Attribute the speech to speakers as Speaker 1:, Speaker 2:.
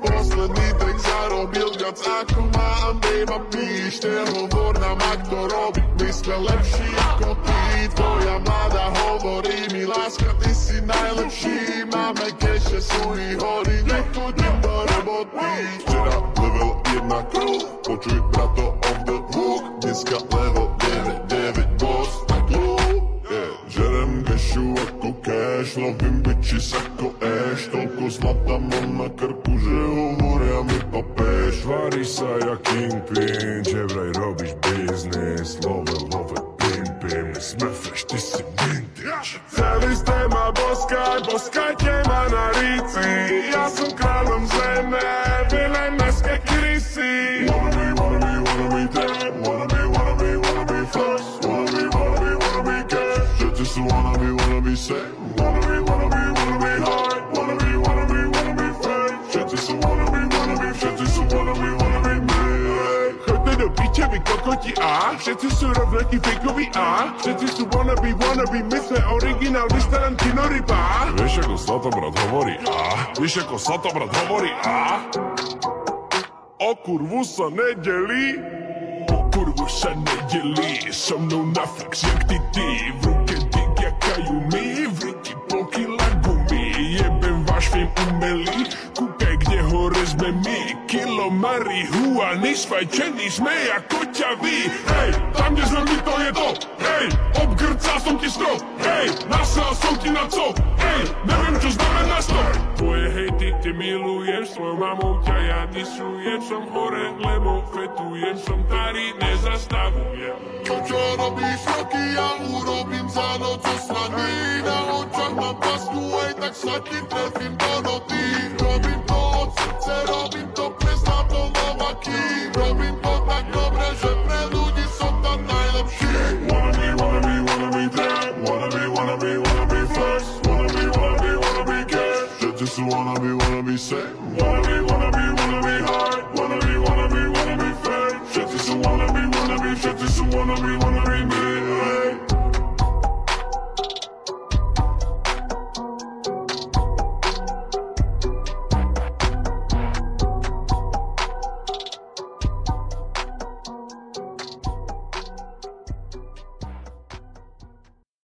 Speaker 1: Posledný trik zarobil viac ako mám, iba píšte, hovor nám, ak to robí, my sme lepší ako ty. Tvoja mladá hovorí mi, láska, ty si najlepší, máme keše, súry, hory, nechodím do roboty. Včera level 1 crew, počuj brato off the hook, dneska level 9 boss, tak žerem kešu ako cash, lovím bitches ako Ash, toľko zlata mám na krku, že hovoria mi papeš.
Speaker 2: Tvári sa jak kingpin, že vraj robíš biznis, love, pimpin, my sme fresh, ty si vintage.
Speaker 3: Celý ste ma boskajte ma na ríci, ja som kráľom zeme, vylej meské krysy.
Speaker 1: Wanna be dead, wanna be first, wanna be cash, všetci sú wanna be safe, wanna be hard, wanna be fake, všetci sú wanna be made.
Speaker 3: Choďte do piče, vy kokoti a všetci sú rovnakí fakeoví a všetci sú wanna be, my sme originál, vy ste len kinoryba.
Speaker 2: Vieš ako Satobrat hovorí a?
Speaker 3: O kurvu sa nedelí, so mnou na flex jak ty, v ruke dig jak kajumi, v ruky polky lagumi, jebem váš film umelý, kúkaj kde hore sme my, kilo marihuany, sfajčený sme ako ťaví, hej, tam kde sme my to je to, hej, obgrcal som ti strop, hej, nasral som ti na co, hej, neviem čo znamená stop. Tvoje hejty, ty milujem, s tvojou mamou ťa ja disujem, som hore, lebo fetujem, som tady, nezastavujem.
Speaker 1: To čo robíš roky, ja urobím za noc osraný, na očach mám pasku, aj tak sa ti trefím do noty. Robím to od srdce, robím to pre zlato novaky, robím to tak dobre, že pre ľudí som tam najlepší. Wanna be dead, wanna be first, wanna be cash, všetci sú wanna be safe, wanna be hard, wanna be